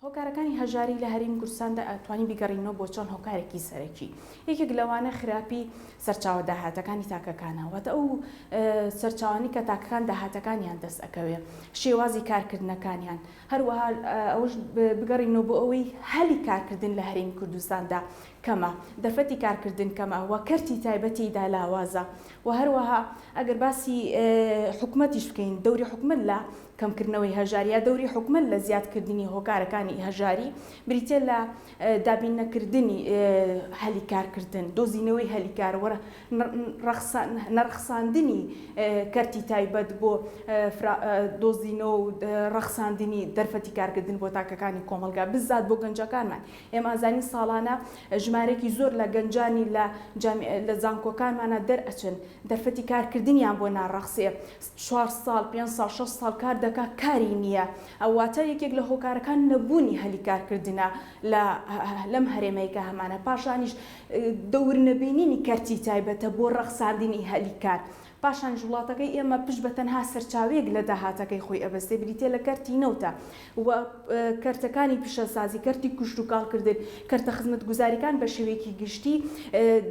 هۆکارەکانی هەژاری لە هەرێمی کوردستاندا ئەتوانین بیگەڕینەوە بۆ چەند هۆکارێکی سەرەکی. یەکێک لەوانە خراپی سەرچاوە داهاتەکانی تاکەکانەوە، واتە ئەو سەرچاوانی کە تاکەکان داهاتەکانیان دەست ئەکەوێ، شێوازی کارکردنەکانیان، هەروەها ئەوش بگەڕینەوە بۆ ئەوەی هەلی کارکردن لە هەرێمی کوردستاندا کەمە، دەرفەتی کارکردن کەمە و کەرتی تایبەتیدا لاوازە. و هەروەها ئەگەر باسی حکومەتیش بکەین، دەوری حکومەت لە کەمکردنەوەی هەژاری یا دەوری حکومەت لە زیادکردنی هۆکارەکانی هەژاری بریتێ لە دابینەکردنی هەلی کارکردن، دۆزینەوەی هەلی کارەوە، نەرخساندنی کەرتی تایبەت بۆ دۆزینەوە و ڕەخساندنی دەرفەتی کارکردن بۆ تاکەکانی کۆمەلگا، بزات بۆ گەنجەکانمان. ئێمە ئازانی ساڵانە ژمارەی زۆر لە گەنجانی لە زانکۆکانمانە دەرئەچن، دەرفەتی کارکردنیان بۆ ناڕەخسێ، 4 ساڵ 5 ساڵ 6 ساڵ کار دەکا کاری نییە. ئەواتە یەکێک لە هۆکارەکان نەبوونی هەلی کارکردنە لەم هەرێمەیەکە هەمانە. پاشانیش دەور نەبینینی کەرتی تایبەتە بۆ ڕەخساندنی هەلی کار. پاشان وڵاتەکەی ئێمە پشت بە تەنها سەرچاوێک لە داهاتەکەی خۆی ئەبەستێ، بریتێ لە کەرتی نەوتە و کەرتەکانی پیشەسازی، کەرتی کوشت و کاڵکردن، کەرتە خزمەتگوزاریەکان بە شێوەیەکی گشتی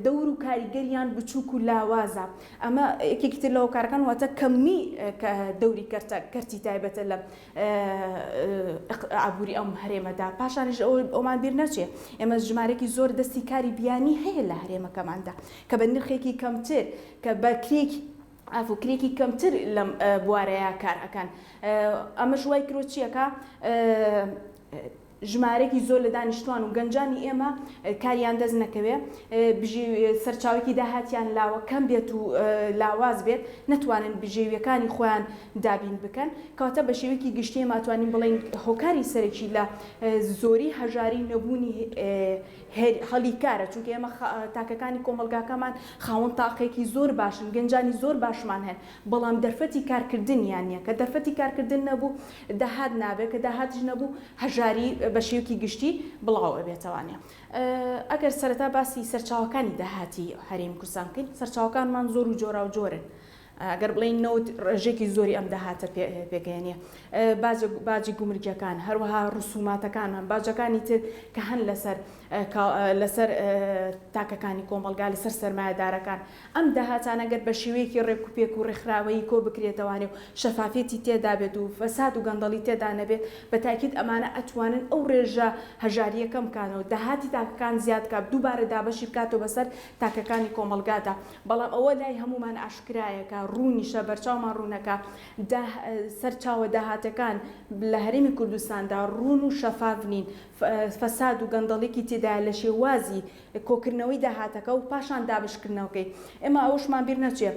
دەور و کاریگەریان بچووک و لاوازە. ئەمە یەکێکی تر لە هۆکارەکان واتە کەمی دەوری کەرتی تایبەتە لە ئابووری ئەم هەرێمەدا. پاشانیش ئەومان بیر نەچێ، ئێمە ژمارەی زۆر دەستی کاری بیانی هەیە لە هەرێمەکەماندا کە بە نرخێکی کەمتر، کە بە کرێکی کەمتر لەم بوارەیە کار ئەکەن. ئەمە ژوای کرۆچیەکە ژمارەی زۆر لە دانیشتوان و گەنجانی ئێمە کاریان دەست نەکەوێ، سەرچاوێکی داهاتیان لاوە کەم بێت و لاواز بێت، نەتوانن بژێویەکانی خۆیان دابین بکەن، کەواتە بە شێوەیەکی گشتی ئێمە ئەتوانین بڵێن هۆکاری سەرەکی لە زۆری هەژاری نەبوونی هەڵی کارە، چونکە ئێمە تاکەکانی کۆمەلگاکەمان خاوەن تاقێکی زۆر باشن، گەنجانی زۆر باشمان هەن، بەڵام دەرفەتی کارکردنیان نییە. کە دەرفەتی کارکردن نەبوو داهات نابێت، کە داهاتش نەبوو هەژاری بە شێوەیەکی گشتی بڵاو ئەبێتەوانێ. ئەگەر سەرەتا باسی سەرچاوەکانی داهاتی هەرێمی کوردستان بکەین، سەرچاوەکانمان زۆر و جۆرا و جۆرن. ئەگەر بڵین نەوت ڕێژێکی زۆری ئەم داهاتە پێگەێنێ، باجی گومرگیەکان، هەروەها ڕسوماتەکانمان، باجەکانی تر کە هەن لەسەر تاکەکانی کۆمەلگا، لەسەر سەرمایەدارەکان. ئەم داهاتان ئەگەر بە شێوەیەکی ڕێکوپێک و ڕێکخراوەیی کۆ بکرێتەوانێ و شەفافێتی تێدا بێت و فەساد و گەندەڵی تێدا نەبێت، بە تاکید ئەمانە ئەتوانن ئەو ڕێژە هەژاریەکە بکانەوە، داهاتی تاکەکان زیاد کات، دووبارە دابەشی بکاتەوە بەسەر تاکەکانی کۆمەلگادا. بەڵام ئەوە لای هەمومان ئاشکرایەکە، ڕوونیشە، بەرچاومان ڕوونەکە، سەرچاوە داهاتەکان لە هەرێمی کوردستاندا ڕوون و شەفاف نین، فەساد و گەندەڵێکی تێدایە لە شێوازی کۆکردنەوەی داهاتەکە و پاشان دابشکردنەوەکەی. ئێمە ئەوشمان بیر نەچێ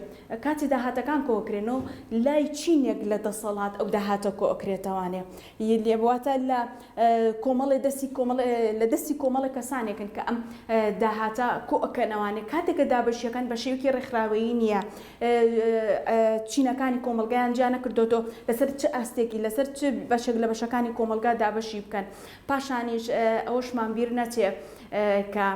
کاتی داهاتەکان کۆکرێنەوە لای چینێک لە دەسەڵات ئەو داهاتە کۆکرێتەوانێ، لێبواتە لە کۆمەڵی لە دەستی کۆمەڵی کەسانێکن کە ئەم داهاتە کۆکەنەوانێ. کاتێکە دابشیەکان بە شێوەیەکی ڕێکخراوەیی نییە، چینەکانی کۆمەلگایان جیا نەکردوتەوە لەسەر چ ئاستێکی، لەسەر چ بەشێک لە بەشەکانی کۆمەلگا دابەشی بکەن. پاشانیش ئەوەشمان بیر نەچێ کە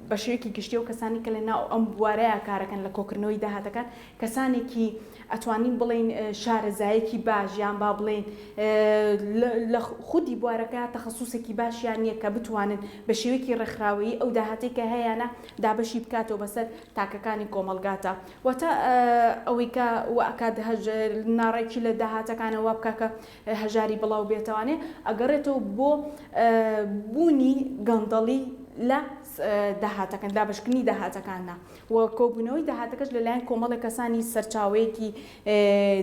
بە شێوەیەکی گشتی و کەسانی کە لە ناو ئەم بوارەیە کارەکەن لە کۆکردنەوەی داهاتەکان، کەسانێکی ئەتوانین بڵێن شارەزایەکی باش، یان با بڵێن لە خودی بوارەکە تەخەسوسێکی باشیان نییە کە بتوانن بە شێوەیەکی ڕێکخراوەیی ئەو داهاتەی کە هەیەە دابەشی بکاتەوە بەسەر تاکەکانی کۆمەلگاتە. واتە ئەوەی کە ئەکات ناڕێکی لە داهاتەکانەوە بکە کە هەژاری بڵاو بێتەوانێ، ئەگەڕێتەوە بۆ بوونی گەندەڵی لە داهاتەکان، دابشکردنی داهاتەکانە و کۆبوونەوەی داهاتەکەش لەلایەن کۆمەڵی کەسانی سەرچاوەیەکی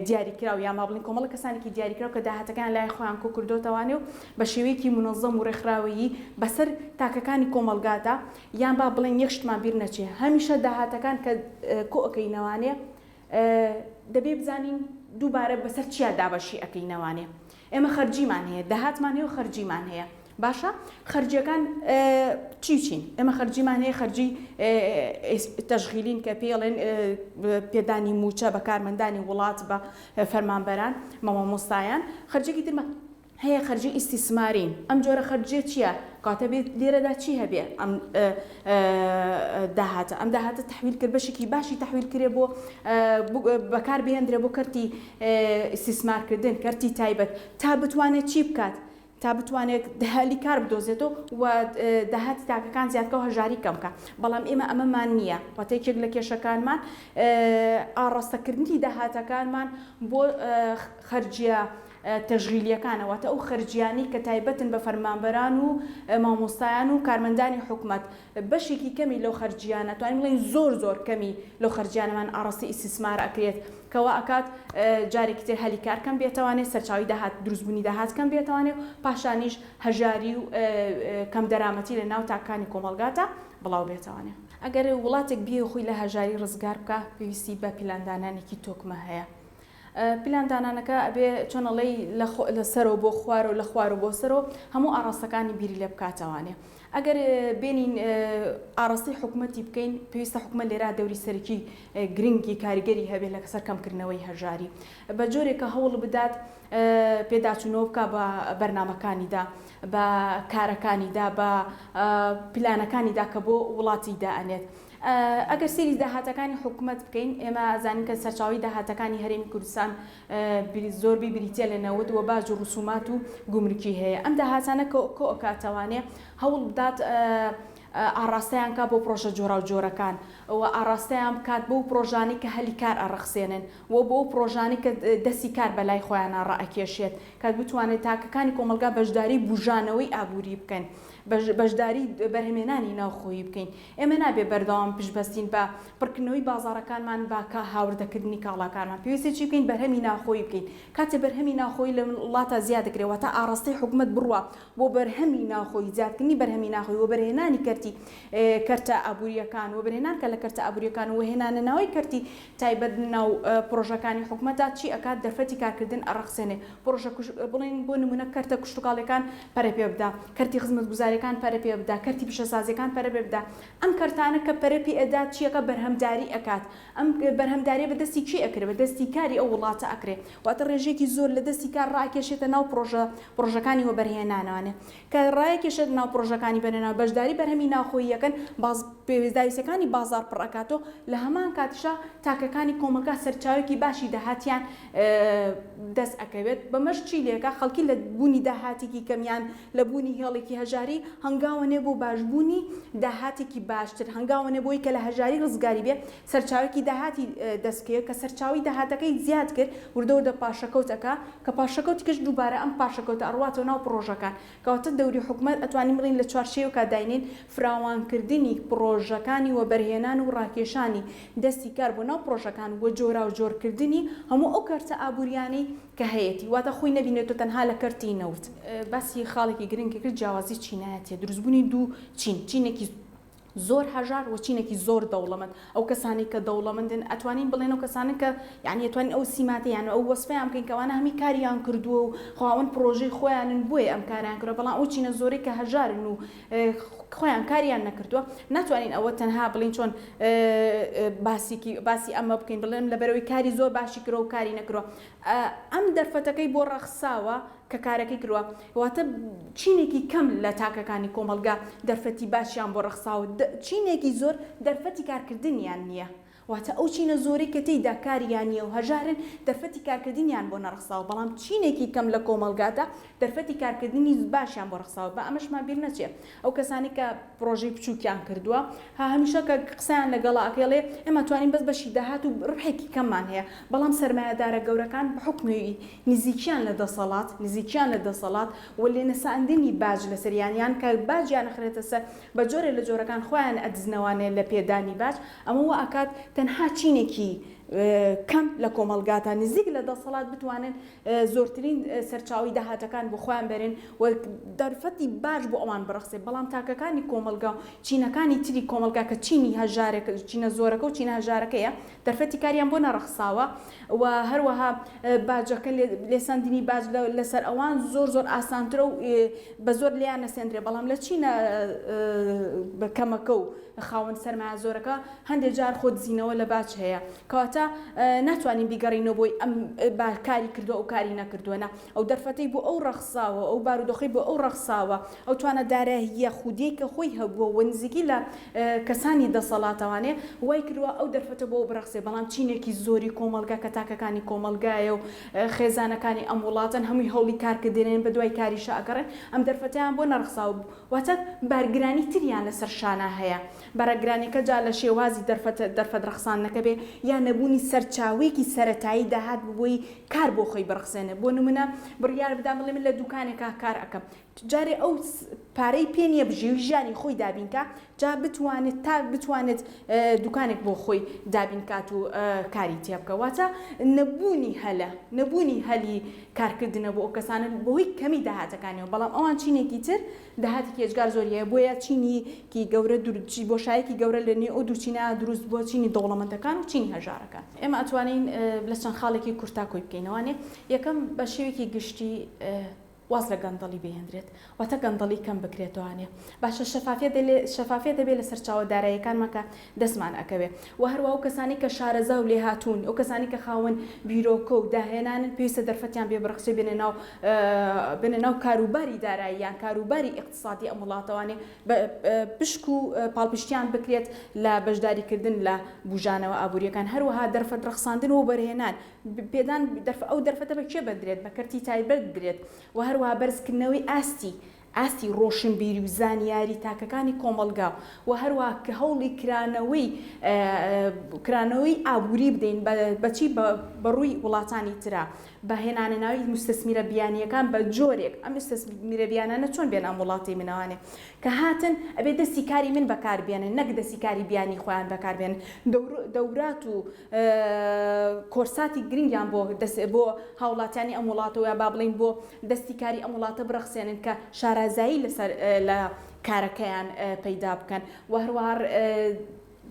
دیاریکراو، یا ما بڵین کۆمەڵی کەسانێکی دیاریکراو کە داهاتەکان لای خۆیان کۆکردوتەوانێ و بە شێوەیەکی منەظەم و ڕێکخراوەیی بەسەر تاکەکانی کۆمەلگادا، یان با بڵێن یەک شتمان بیر نەچێ، هەمیشە داهاتەکان کە کۆئەکەینەوانێ دەبێ بزانین دووبارە بەسەر چیا دابەشی ئەەکەینەوانێ. ئێمە خەرجیمان هەیە، داهاتمان هەیە و خەرجیمان هەیە. باشە خەرجیەکان چین؟ ئێمە خەرجیمان هەیە، خەرجی تەشغیلین کە پێڵێن پێدانی موچە بە کارمەندانی وڵات، بە فەرمانبەران، مامۆستایان. خەرجێکی ترمان هەیە خەرجی ئیستیسمارین. ئەم جۆرە خەرجێ چییە؟ کاتە بێت لێرەدا چی هەبێ؟ ئەم داهاتە تەحویل کرد، بەشێکی باشی تەحویل کرێ بۆ بەکاربهێنرێ بۆ کەرتی ئیستیسمارکردن، کەرتی تایبەت، تا بتوانێت چی بکات؟ تا بتوانێت هەلی کار بدۆزێتەوە و داهاتی تاکەکان زیادکە و هەژاری کەمکە بەڵام ئێمە ئەمەمان نییە واتەیەکێک لە کێشەکانمان ئاڕاستەکردنی داهاتەکانمان بۆ خەرجیە تەژغیلیەکانەوەتە ئەو خەرجیانی کە تایبەتن بە فەرمانبەران و مامۆستایان و کارمەندانی حکوومەت بەشێکی کەمی لەو خەرجیانە توانین بڵێن زۆر کەمی لەو خەرجیانەمان ئاڕاستی ئیسیسمار ئەکرێت کەوا ئەکات جارێکی تر هەلی کار کەم بێتوانێت سەرچاوی داهات دروستبوونی داهات کەم بێتوانێت و پاشانیش هەژاری و کەم دەرامەتی لە ناو تاکانی کۆمەلگاتە بڵاو بێتوانێت. ئەگەر وڵاتێک بیە خۆی لە هەژاری ڕزگار بکە پێویستی بە پیلاندانانێکی تۆکمە هەیە. پیلاندانانەکە ئەبێ چۆنەڵی لە سەرەوە بۆ خوارەوە لە خوار و بۆ سەرەوە هەموو ئاڕاستەکانی بیری لێ بکاتەوانێ. ئەگەر بێنین ئاڕاستی حکوومەتی بکەین پێویستە حکوومەت لێرا دەوری سەرکی گرنگی کاریگەری هەبێت لە سەر کەمکردنەوەی هەژاری بە جۆرێکە هەوڵ بدات پێداچوونەوە بکە بە بەرنامەکانیدا بە کارەکانیدا بە پلانەکانیدا کە بۆ وڵاتی دائەنێت. ئەگەر سێری داهاتەکانی حکوومەت بکەین ئێمە ئازانین کە سەرچاوی داهاتەکانی هەرێمی کوردستان زۆربەی بریتە لە نەوت و باج و ڕسومات و گومرکی هەیە ئەم داهاتانە کۆ ئەکاتەوانێ هەوڵ بدات ئاڕاستەیان کا بۆ پرۆژە جۆرا و جۆرەکان و ئاڕاستەیان بکات بۆ پرۆژانی کە هەلی کار ئەڕەخسێنن و بۆ پرۆژانی کە دەستی کار بەلای خۆیان ڕائەکێشێت کات بتوانێت تاکەکانی کۆمەلگا بەشداری بژانەوەی ئابووری بکەن بەشداری بەرهەمێنانی ناوخۆیی بکەین. ئێمە نابێ بەردەوام پشبەستین بە پڕکردنەوەی بازاڕەکانمان باکە هاوردەکردنی کاڵاکانمان پێویستی چی بکەین بەرهەمی ناوخۆیی بکەین کاتێ بەرهەمی ناوخۆیی لە وڵاتە زیاد دەکرێتەوە تا ئاڕاستی حکوومەت بڕوە بۆ بەرهەمی ناوخۆیی زیادکردنی بەرهەمی ناوخۆیی و بەرهێنانی کەرتی کەرتە ئابوووریەکان و بەرهێنان کە لە کەرتە ئابوووریەکان و هێنانە ناوی کەرتی تایبەت ناو پرۆژەکانی حکوومەتە چی ئەکات دەرفەتی کارکردن ئەڕەخسێنێ پرۆژە بڵێن بۆ نمونە کەرتە کوشتتوکاڵەکان پەرە پێ بدا کەرتی خزمەتگوزاریەکان پەرە پێ بدا کەرتی پیشەسازیەکان پەرە پێ بدا ئەم کەرتانە کە پەرە پێ ئەدا چیەکە بەرهەمداری ئەکات ئەم بەرهەمداریە بەدەستی چی ئەکرێت بەدەستی کاری ئەو وڵاتە ئەکرێت واتە ڕێژێکی زۆر لە دەستی کار ڕاکێشێتە ناو پرۆژەکانی وە بەرهێنانوانە کە ڕایەکێشێت ناو پرۆژەکانی بەرهێنان بەشداری بەرهەمی ناوخۆییەکەن پێویستداویستەکانی بازار پڕەکاتەوە لە هەمان کاتیشا تاکەکانی کۆمەلگا سەرچاوێکی باشی داهاتیان دەست ئەکەوێت بەمەش چی لێکە خەڵکی لە بوونی داهاتێکی کەمیان لە بوونی هێڵێکی هەژاری هەنگاوەنێ بۆ باشبوونی داهاتێکی باشتر هەنگاوەنێ بۆی کە لە هەژاری ڕزگاری بێت سەرچاوێکی داهاتی دەستکەوێت کە سەرچاوی داهاتەکەی زیاد کرد وردەوردە پاشەکەوتەکە کە پاشەکەوتی کەش دووبارە ئەم پاشەکەوتە ئەڕواتەوە ناو پرۆژەکان کەواتە دەوری حکوومەت ئەتوانین بڵین لە چوارچێوەکە داینین فراوانکردنی پرۆژەکانی و بەرهێنان و ڕاکێشانی دەستی کار بۆ ناو پرۆژەکان وە جۆرا و جۆرکردنی هەموو ئەو کەرتە ئابووریانی کە هەیەی واتە خۆی نەبینێتەوە تەنها لە کەرتی نەوت باسی خاڵێکی گرنگی کرد جیاوازی چینایەتیە دروستبوونی دوو چینێکی زۆر هەژار و چینێکی زۆر دەوڵەمەند ئەو کەسانی کە دەوڵەمەندن ئەتوانین بڵێن ئەو کەسانن کە یعنی ئەتوانین ئەو سیماتیان ئەو وەسفیان بکەین کەوانە هەمی کاریان کردووە و خواوەن پرۆژەی خۆیانن بۆیە ئەم کاریان کردووە بەڵام ئەو چینە زۆرەی کە هەژارن و خۆیان کاریان نەکردووە ناتوانین ئەوە تەنها بڵین چۆن باسی ئەمە بکەین بڵێن لەبەرەوەی کاری زۆر باشی کردەوە و کاری نەکردووە ئەم دەرفەتەکەی بۆ ڕەخساوە کە کارەکەی کردووە واتە چینێکی کەم لە تاکەکانی کۆمەلگا دەرفەتی باشیان بۆ ڕەخساوە چینێکی زۆر دەرفەتی کارکردنیان نییە واتە ئەو چینە زۆرەی کە تێیدا کاریان نییە و هەژارن دەرفەتی کارکردنیان بۆ نەڕخساوە بەڵام چینێکی کەم لە کۆمەلگاتە دەرفەتی کارکردنی باشیان بۆ ڕخساوە بە ئەمەشمان بیر نەچێت ئەو کەسانی کە پرۆژەی بچووکیان کردووە هەمیشە کە قسەیان لەگەڵا ئەکێڵێ ئێمە توانین بەس بەشی داهات و ڕحێکی کەممان هەیە بەڵام سەرمایەدارە گەورەکان بە حکمی نزیکیان لە دەسەڵات و لێ نەساندنی باج لە سەریانیان کە باجیان نەخرێتە سەر بە جۆرێ لە جۆرەکان خۆیان ئەدزنەوانێت لە پێدانی باج ئەمە وە ئەکات تەنها چینێکی کەم لە کۆمەلگاتە نزیک لە دەسەڵات بتوانن زۆرترین سەرچاوی داهاتەکان بۆ خۆیان بەرن و دەرفەتی باش بۆ ئەوان بڕخسێ بەڵام تاکەکانی کۆمەلگا و چینەکانی تری کۆمەلگا کە چینی هەژارێک چینە زۆرەکە و چینە هەژارەکەیە دەرفەتی کاریان بۆ نەڕخساوە و هەروەها باجەکە لێساندنی باج لەسەر ئەوان زۆر ئاسانترە و بە زۆر لیان نەسێندرێ بەڵام لە چینە کەمەکە و خاوەن سەرمایە زۆرەکە هەندێک جار خۆ دزینەوە لە باج هەیە کەواتە واتە ناتوانین بیگەڕینەوە بۆی ئەم کاری کردو ئەو کاری نەکردووەنە ئەو دەرفەتەی بۆ ئەو ڕەخساوە ئەو بارودۆخی بۆ ئەو ڕەخساوە ئەو توانە داراییە خودی کە خۆی هەبووە وەنزیکی لە کەسانی دەسەڵاتەوانێ وای کردووە ئەو دەرفەتە بۆ بڕخسێ بەڵام چینێکی زۆری کۆمەلگا کە تاکەکانی کۆمەلگایە و خێزانەکانی ئەم وڵاتن هەمووی هەوڵی کارکردێنێن بە دوای کاریشە ئەگەڕێن ئەم دەرفەتیان بۆ نەڕخساو واتە بارگرانی تریان لەسەر شانە هەیە بەرەگرانیەکە جا لە شێوازی دەرفەت ڕەخساندنەکە بێ یان نەبوونی سەرچاوێکی سەرەتایی داهات ببووی کار بۆ خۆی بڕخسێنێ بۆ نمونە بڕیار بدام بڵێ من لە دوکانێکا کار ئەەکەم جارێ ئەو پارەی پێ نییە بژێ ژیانی خۆی دابینکە جا بتوانێت دوکانێک بۆ خۆی دابینکات و کاری تێ بکە واتە نەبوونی هەلی کارکردنە بۆ ئەو کەسانە بۆی کەمی داهاتەکانیەوە بەڵام ئەوان چینێکی تر داهاتی هێزگار زۆریە بۆیە چینیکی گەورە دوورچی بۆشایەکی گەورە لە نێو ئەو دووچینە دروست بۆ چینی دەوڵەمەندەکان و چینی هەژارەکان ئێمە ئەتوانین لە چەند خاڵێکی کورتا کۆی بکەینەوەوانێ یەکەم بە شێوێکی گشتی واز لە گەندەڵی بهێنرێت واتە گەندەڵی کەم بکرێتوانێ باشە شەفافێت دەبێت لە سەرچاوە داراییەکانمەکە دەستمان ئەکەوێ و هەروە ئەو کەسانی کە شارەزا و لێهاتوون ئەو کەسانی کە خاوەن بیرۆکە و داهێنانن پێویستە دەرفەتیان بێ بڕخسێ بنێ ناو کاروباری داراییان کاروباری اقتصادی ئەم وڵاتەوانێ پشک و پاڵپشتیان بکرێت لە بەشداریکردن لە بوژانەوە ئابوووریەکان هەروەها دەرفەت ڕەخساندن و بەرهێنان پێدان ئەو دەرفەتە بە کێ بدرێت بە کەرتی تایبەت بدرێت و هەروەها بەرزکردنەوەی ئاستی ڕۆشنبیری و زانیاری تاکەکانی کۆمەلگا و هەروەها کە هەوڵی کرانەوەی ئابووری بدەین بەچی بەڕووی وڵاتانی ترا بەهێنانە ناوی مستەسمیرە بیانیەکان بە جۆرێک ئەم مستەسمیرە بیانانە چۆن بێن ئەم وڵاتی منەوانێ کە هاتن ئەبێ دەستی کاری من بەکاربێنن نەک دەستی کاری بیانی خۆیان بەکاربێنن دەورات و کۆرساتی گرنگیان بۆ هاوڵاتیانی ئەم وڵاتەوە با بڵین بۆ دەستی کاری ئەم وڵاتە بڕخسێنن کە شارازایی لە کارەکەیان پەیدا بکەن و هەروەها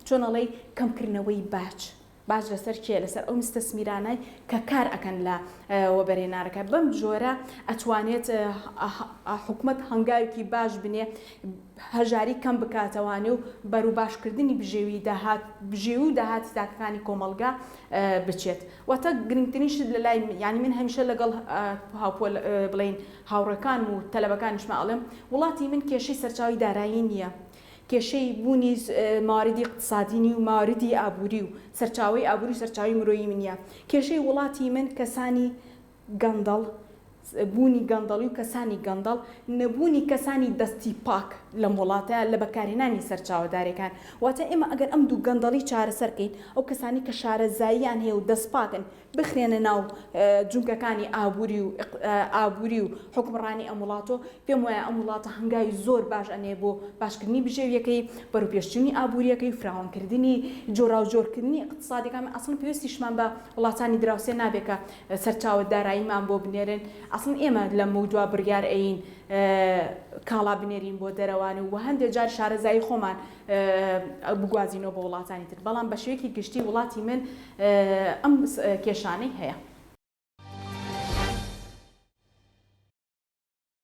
چۆنەڵی کەمکردنەوەی باش لەسەر کێ لەسەر ئەو مستەسمیرانەی کە کار ئەکەن لە وەبەرهێنانەکە بەم جۆرە ئەتوانێت حکومەت هەنگاوێکی باش بنێ هەژاری کەم بکاتەوانێ و بەرو باشکردنی بژێوی داهاتی تاکەکانی کۆمەلگا بچێت واتە گرنگترینش لە لای یعنی من هەمیشە لەگەڵ بڵین هاوڕەکان و تەلەبەکانیشمە ئەڵێم وڵاتی من کێشەی سەرچاوی دارایی نییە کێشەی بوونی ماوەڕێی اقتصادی و ماوەڕێی ئابووری و سەرچاوی ئابووری و سەرچاوی مرۆیی منە کێشەی وڵاتی من کەسانی گەندەڵ بوونی گەندەڵی و کەسانی گەندەڵ نەبوونی کەسانی دەستی پاک لە وڵاتە لە بەکارهێنانی سەرچاوەدارەکان واتە ئێمە ئەگەر ئەم دوو گەندەڵی چارەسەرکەین ئەو کەسانی کە شارەزاییان هەیە و دەستپاکن بخرێنە ناو جونگەکانی ئابووری و حکمڕانی ئەم وڵاتۆ پێم وایە ئەم وڵاتە هەنگاوی زۆر باش ئەنێ بۆ باشکردنی بژێویەکەی بەروپێشچوونی ئابووریەکەی و فراوانکردنی جۆراوجۆرکردنی اقتصادیەکان ئەسڵ پێویستیشمان بە وڵاتانی دراوسێ نابێت کە سەرچاوە داراییمان بۆ بنێرن ئەسڵ ئێمە لە مەودوا بڕیار ئەین کاڵا بنێرین بۆ دەرەوانە و هەندێک جار شارەزایی خۆمان بگوازینەوە بە وڵاتانی تر بەڵام بە شێوەیەکی گشتی وڵاتی من ئەم کێشانەی هەیە.